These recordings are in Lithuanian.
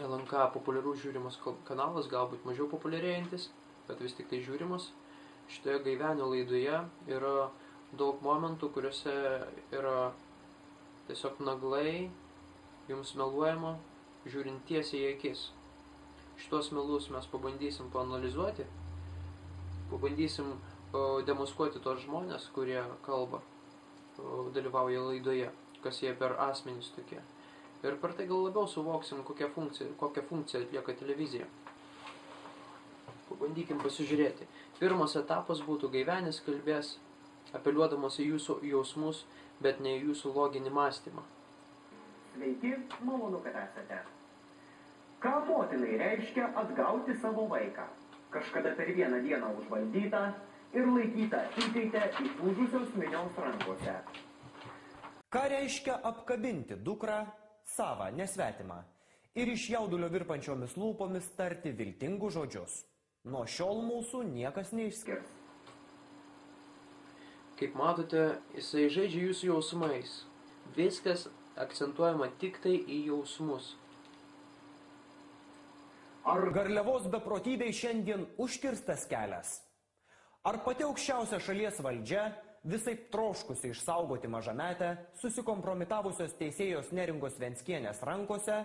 LNK populiarus žiūrimas kanalas, galbūt mažiau populiarėjantis, bet vis tik tai žiūrimas. Šitoje Gaivenio laidoje yra daug momentų, kuriuose yra tiesiog naglai jums meluojama, žiūrint tiesiai į akis. Šitos melus mes pabandysim paanalizuoti, pabandysim demaskuoti tos žmonės, kurie kalba, dalyvauja laidoje, kas jie per asmenys tokie. Ir per tai gal labiau suvoksim, kokią funkciją atlieka televizija. Pabandykim pasižiūrėti. Pirmas etapas būtų Gaivenis kalbės, apeliuodamas į jūsų jausmus, bet ne į jūsų loginį mąstymą. Sveiki, malonu, kad esate. Ką motinai reiškia atgauti savo vaiką? Kažkada per vieną dieną užvaldytą ir laikytą įkaitę įtūžusios minios rankose. Ką reiškia apkabinti dukrą, savą, nesvetimą, ir iš jaudulio virpančiomis lūpomis tarti viltingus žodžius? Nuo šiol mūsų niekas neišskirs. Kaip matote, jisai žaidžia jūsų jausmais. Viskas akcentuojama tik tai į jausmus. Ar garliavos beprotybei šiandien užkirstas kelias? Ar pati aukščiausia šalies valdžia, visaip troškusi išsaugoti mažametę, susikompromitavusios teisėjos Neringos Venckienės rankose,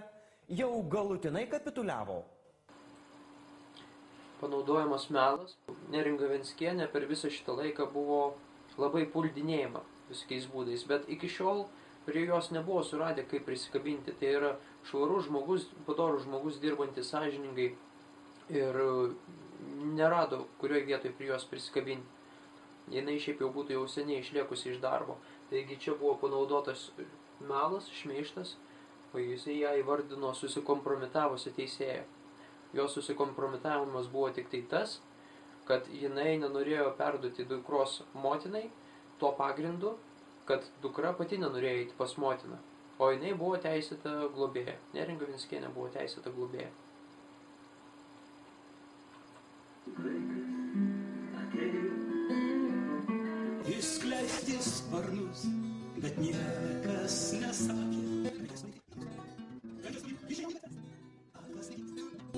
jau galutinai kapituliavo? Panaudojamas melas. Neringa Venckienė per visą šitą laiką buvo labai puldinėjama viskiais būdais, bet iki šiol prie jos nebuvo suradę, kaip prisikabinti. Tai yra švarus žmogus, padorus žmogus, dirbantis sąžiningai ir nerado, kurioje vietoje prie jos prisikabinti. Jinai šiaip jau būtų jau seniai išliekusi iš darbo. Taigi čia buvo panaudotas melas, šmeižtas, o jisai ją įvardino susikompromitavusią teisėją. Jos susikompromitavimas buvo tik tai tas, kad jinai nenorėjo perduoti dukros motinai tuo pagrindu, kad dukra pati nenorėjo eiti pas motiną, o jinai buvo teisėta globėja. Neringa Venckienė buvo teisėta globėja. Išskleisti sparnus, bet niekas nesakė.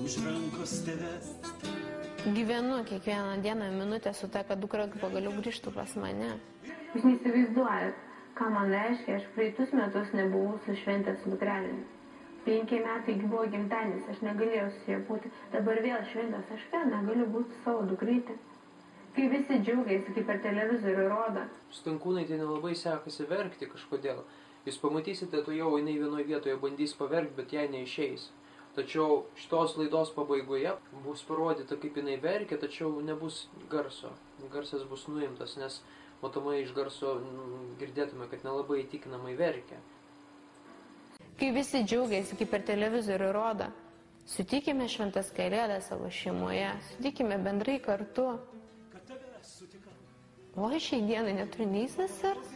Už rankos tavęs. Gyvenu kiekvieną dieną minutę su ta, kad dukra pagaliau grįžtų pas mane. Jūs neįsivaizduojat, ką man reiškia, aš praeitus metus nebuvau su šventės su dukrelėmis. 5 metai buvo gimtadienis, aš negalėjau su ja būti. Dabar vėl šventės, aš vėl negaliu būti savo dukrytė. Kai visi džiaugiasi, kaip per televizorių rodo. Stankūnaitė nelabai sekasi verkti kažkodėl. Jūs pamatysite, tu jau jinai vienoje vietoje bandys paverkti, bet jai neišeis. Tačiau šitos laidos pabaigoje bus parodyta, kaip jinai verkia, tačiau nebus garso. Garsas bus nuimtas, nes matomai iš garso girdėtume, kad nelabai įtikinamai verkia. Kai visi džiaugiasi, kaip per televizorių rodo, sutikime šventas kalėdas savo šeimoje, sutikime bendrai kartu. O aš šiai dienai neturiu nei sesers.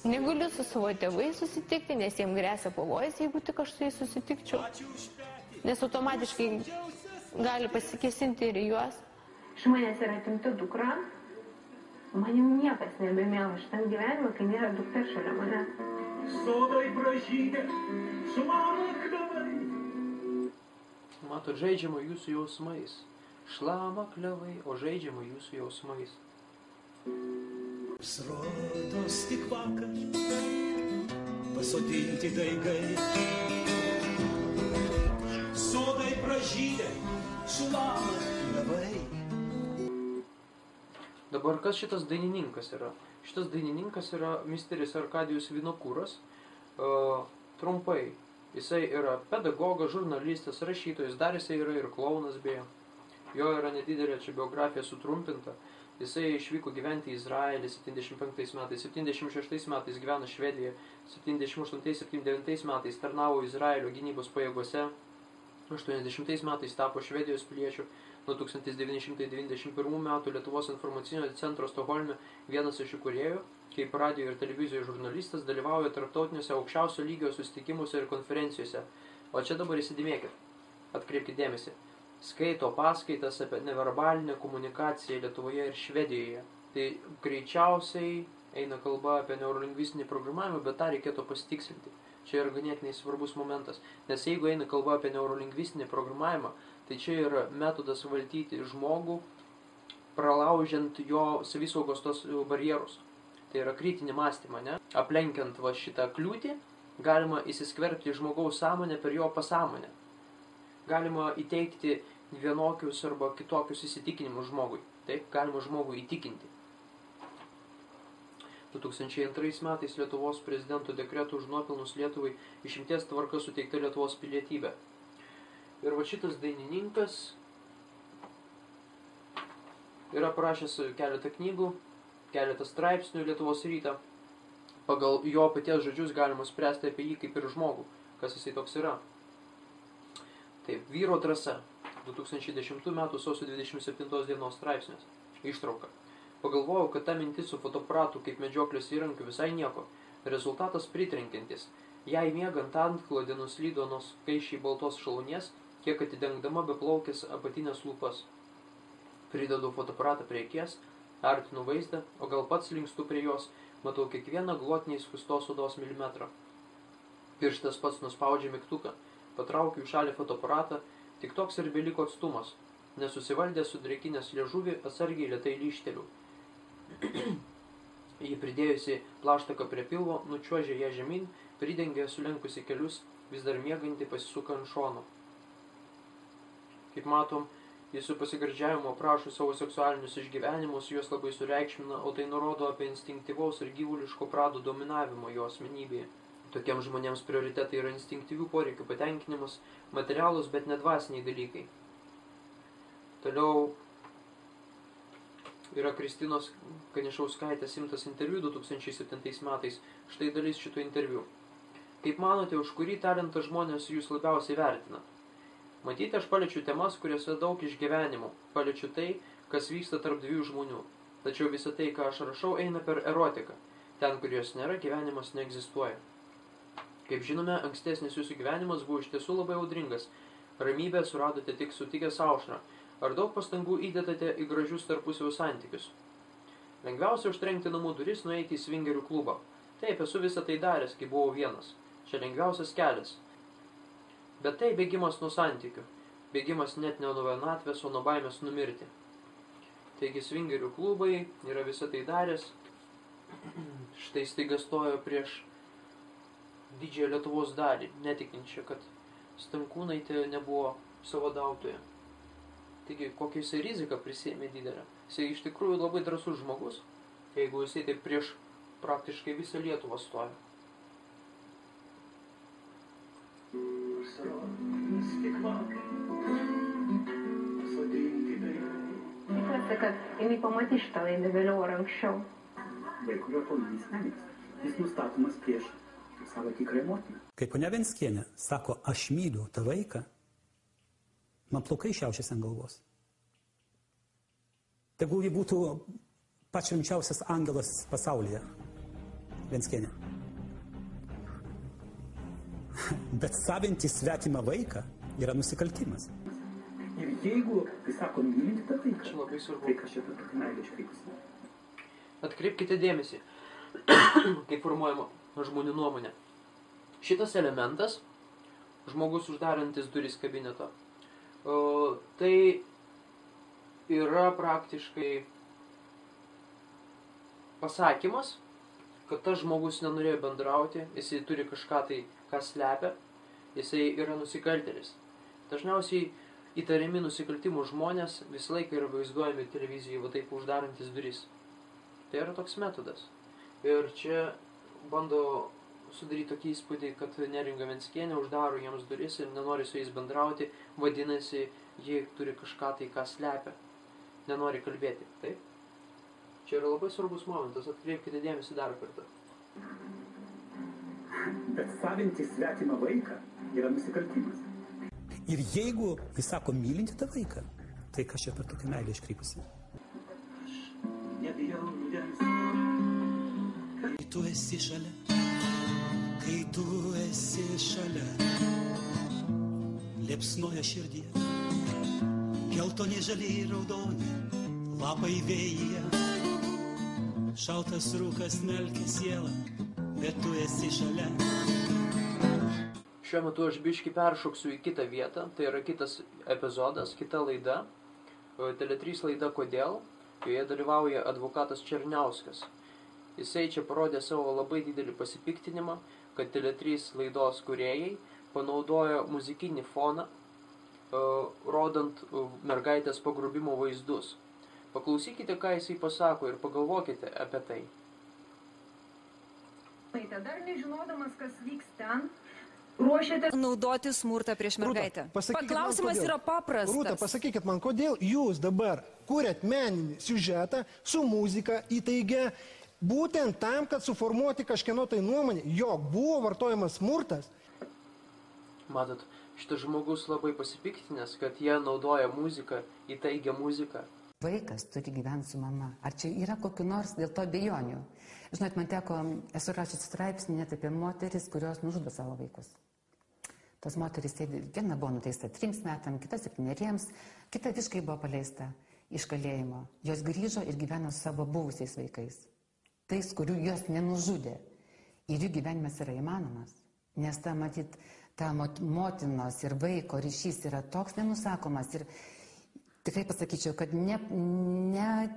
Negaliu su savo tėvais susitikti, nes jiems gresia pavojus, jeigu tik aš su jais susitikčiau. Nes automatiškai gali pasikesinti ir juos. Iš manęs yra atimta dukra. Man jau niekas nebemėla šitam gyvenimą, kai nėra dukra šalia mane. Sodai pražydė, šlama klevai. Matot, žaidžiama jūsų jausmais. Šlama klevai, o žaidžiama jūsų jausmais. Srodos tik vakar pasodinti daigai. Sodai pražydė, šlama klevai. Dabar kas šitas dainininkas yra? Šitas dainininkas yra misteris Arkadijus Vinokuras. Trumpai, jisai yra pedagogas, žurnalistas, rašytojas, dar jisai yra ir klounas beje. Jo yra nedidelė čia biografija sutrumpinta. Jisai išvyko gyventi į Izraelį 75 metais, 76 metais gyveno Švedijoje, 78-79 metais tarnavo Izraelio gynybos pajėgose, 80 metais tapo Švedijos piliečiu, nuo 1991 metų Lietuvos informacinio centro Stokholme vienas iš įkūrėjų, kaip radio ir televizijos žurnalistas, dalyvauja tarptautiniuose aukščiausio lygio susitikimuose ir konferencijose. O čia dabar įsidėmėkit, atkreipkite dėmesį. Skaito paskaitas apie neverbalinę komunikaciją Lietuvoje ir Švedijoje. Tai greičiausiai eina kalba apie neurolingvistinį programavimą, bet tą reikėtų pasitikslinti. Čia yra ganėtinai svarbus momentas, nes jeigu eina kalba apie neurolingvistinį programavimą, tai čia yra metodas valdyti žmogų, pralaužiant jo savisaugos tos barjerus. Tai yra kritinį mąstymą, ne? Aplenkiant va šitą kliūtį, galima įsiskverbti žmogaus sąmonę per jo pasąmonę. Galima įteikti vienokius arba kitokius įsitikinimus žmogui. Taip, galima žmogų įtikinti. 2002 metais Lietuvos prezidento dekretų už nuopelnus Lietuvai išimties tvarka suteikta Lietuvos pilietybė. Ir va šitas dainininkas yra parašęs keletą knygų, keletą straipsnių Lietuvos rytą. Pagal jo paties žodžius galima spręsti apie jį kaip ir žmogų, kas jisai toks yra. Taip, vyro drąsa. 2010 m. sausio 27 dienos straipsnis. Ištrauka. Pagalvojau, kad ta mintis su fotoaparatu kaip medžioklės įrankiu visai nieko. Rezultatas pritrenkiantis. Jai miegant antklodė nuslydo nuo skaičiai baltos šalunies, kiek atidengdama beplaukės apatinės lūpas. Pridedu fotoaparatą prie akies, artinu vaizdą, o gal pats linkstu prie jos, matau kiekvieną glotniai skustos odos milimetrą. Pirštas pats nuspaudžia mygtuką, patraukiu į šalį fotoaparatą, tik toks ir beliko atstumas. Nesusivaldęs sudrėkinęs liežuvį, atsargiai lėtai lyšteliu. Ji pridėjusi plaštaką prie pilvo, nučiuožė ją žemyn, pridengė sulenkusi kelius, vis dar miegantį pasisuka ant šono. Kaip matom, jis su pasigardžiavimu aprašo savo seksualinius išgyvenimus, juos labai sureikšmina, o tai nurodo apie instinktyvaus ir gyvuliško prado dominavimo jo asmenybėje. Tokiems žmonėms prioritetai yra instinktyvių poreikių patenkinimas, materialūs, bet nedvasiniai dalykai. Toliau yra Kristinos Kanišauskaitės imtas interviu 2007 metais. Štai dalis šito interviu. Kaip manote, už kurį talentą žmonės jūs labiausiai vertina? Matyti, aš paliečiu temas, kuriuose daug išgyvenimų. Paliečiu tai, kas vyksta tarp dviejų žmonių. Tačiau visa tai, ką aš rašau, eina per erotiką. Ten, kur jos nėra, gyvenimas neegzistuoja. Kaip žinome, ankstesnis jūsų gyvenimas buvo iš tiesų labai audringas. Ramybę suradote tik sutikęs aušrą. Ar daug pastangų įdedate į gražius tarpusavio santykius? Lengviausia užtrenkti namų duris, nueiti į svingerių klubą. Taip, esu visą tai daręs, kai buvau vienas. Čia lengviausias kelias. Bet tai bėgimas nuo santykių. Bėgimas net ne nuo vienatvės, o nuo baimės numirti. Taigi svingerių klubai yra visą tai daręs. Štai staiga stojo prieš didžiąją Lietuvos dalį, netikinčią, kad Stankūnaitė nebuvo sąvadautoja. Taigi, kokią jisai riziką prisėmė didelę. Jisai iš tikrųjų labai drąsus žmogus, jeigu jisai taip prieš praktiškai visą Lietuvą stoja. Tikiuosi, kad jinai pamatys šitą laidą vėliau ar anksčiau. Vaiko pavydys nemėgsta. Jis nustatomas prieš savo tikrąją motiną. Kai ponia Venckienė sako, aš myliu tą vaiką, man plaukai šiaušiasi ant galvos. Tegul ji būtų pats švenčiausias angelas pasaulyje, Venckienė. Bet savinti svetimą vaiką yra nusikaltimas. Ir jeigu, kai sako, mylinti tą vaiką, Čia labai svarbu. tai kas čia per tokį meilę iškreipusi. Atkreipkite dėmesį, kaip formuojama žmonių nuomonė. Šitas elementas, žmogus uždarantis duris kabineto, tai yra praktiškai pasakymas, kad tas žmogus nenorėjo bendrauti, jisai turi kažką tai, ką slepia, jisai yra nusikaltėlis. Dažniausiai įtariami nusikaltimų žmonės visą laiką yra vaizduojami televizijai, va taip uždarantis duris. Tai yra toks metodas. Ir čia bando sudaryti tokį įspūdį, kad Neringa Venckienė uždaro jiems duris ir nenori su jais bendrauti, vadinasi, jie turi kažką tai, ką slepia. Nenori kalbėti, taip? Čia yra labai svarbus momentas, atkreipkite dėmesį dar kartą. Bet savinti svetimą vaiką yra nusikaltimas. Ir jeigu jis sako mylinti tą vaiką, tai kas čia per tokią meilę iškreipusi? Nebijau rudens, kai tu esi šalia, kai tu esi šalia. Liepsnoja širdyje, geltoni, žaliai, raudoni, lapai vėjyje. Šaltas rūkas melkia sielą, bet tu esi šalia. šiuo metu aš biškį peršoksiu į kitą vietą, tai yra kitas epizodas, kita laida, Tele3 laida Kodėl, joje dalyvauja advokatas Černiauskas. Jisai čia parodė savo labai didelį pasipiktinimą, kad Tele3 laidos kūrėjai panaudojo muzikinį foną, rodant mergaitės pagrobimo vaizdus. Paklausykite, ką jisai pasako ir pagalvokite apie tai. Dar nežinodamas, kas vyks ten, ruošiate naudoti smurtą prieš mergaitę. Klausimas yra paprastas. Rūta, pasakykit man, kodėl jūs dabar kuriat meninį siužetą su muzika įtaigia, būtent tam, kad suformuoti kažkieno tai nuomonę, jog buvo vartojamas smurtas. Matot, šitas žmogus labai pasipiktinęs, kad jie naudoja muziką, įtaigią muziką. Vaikas turi gyventi su mama. Ar čia yra kokiu nors dėl to abejonių? Žinot, man teko, esu rašęs straipsnį net apie moteris, kurios nužudo savo vaikus. Tos moteris sėdi, viena buvo nuteista 3 metams, kita 7, kita visiškai buvo paleista iš kalėjimo. Jos grįžo ir gyveno su savo buvusiais vaikais. Tais, kurių jos nenužudė. Ir jų gyvenimas yra įmanomas. Nes ta, matyt, ta motinos ir vaiko ryšys yra toks nenusakomas. Ir tikrai pasakyčiau, kad ne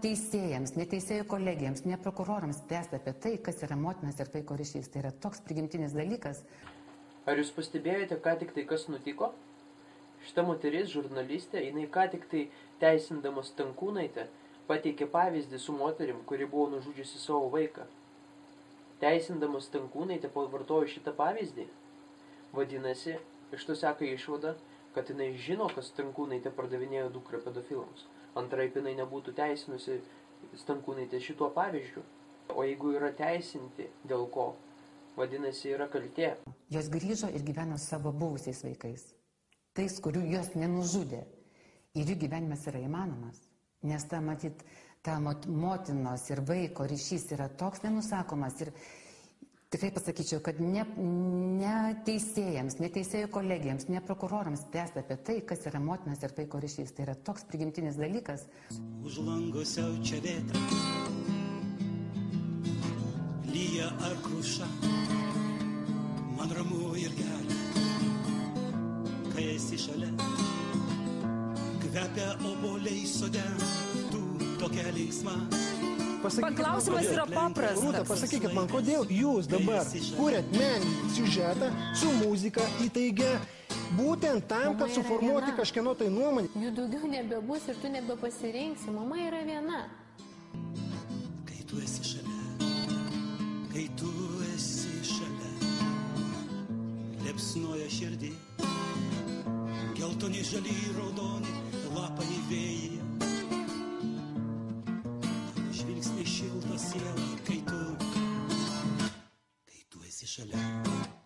teisėjams, ne teisėjų kolegijams, ne prokurorams spręsti apie tai, kas yra motinas ir vaiko ryšys. Tai yra toks prigimtinis dalykas. Ar jūs pastebėjote, ką tik tai kas nutiko? Šita moteris, žurnalistė, jinai ką tik tai teisindama Stankūnaitę pateikė pavyzdį su moterim, kuri buvo nužudžiusi savo vaiką. Teisindama Stankūnaitę pavartojo šitą pavyzdį. Vadinasi, iš to seka išvada, kad jinai žino, kad Stankūnaitė pardavinėjo dukrą pedofilams. Antraip jinai nebūtų teisinusi Stankūnaitę šituo pavyzdžiu. O jeigu yra teisinti, dėl ko? Vadinasi, yra kaltė. Jos grįžo ir gyveno su savo buvusiais vaikais. Tais, kurių jos nenužudė. Ir jų gyvenimas yra įmanomas. Nes ta, matyt, ta motinos ir vaiko ryšys yra toks nenusakomas. Ir tikrai pasakyčiau, kad ne teisėjams, ne teisėjų kolegijams, ne prokurorams spręsti apie tai, kas yra motinas ir vaiko ryšys. Tai yra toks prigimtinis dalykas. Už lango siaučia vėtra, lyja ar kruša, man ramu ir gera, kai esi šalia, kvepia obuoliai sode, tu tokia linksma. Klausimas yra paprastas. Rūta, pasakykit man, kodėl jūs dabar kuriat meninį siužetą su muzika įtaigia, būtent tam, kad suformuoti kažkieno tai nuomonę. Jų daugiau nebebus ir tu nebepasirinksi. Mama yra viena. Kai tu esi šalia, kai tu esi šalia, liepsnoja širdį, geltoni, žali, raudoni, lapai vėjyje. Žvilgsnį šiltą sielą, kai tu esi šalia.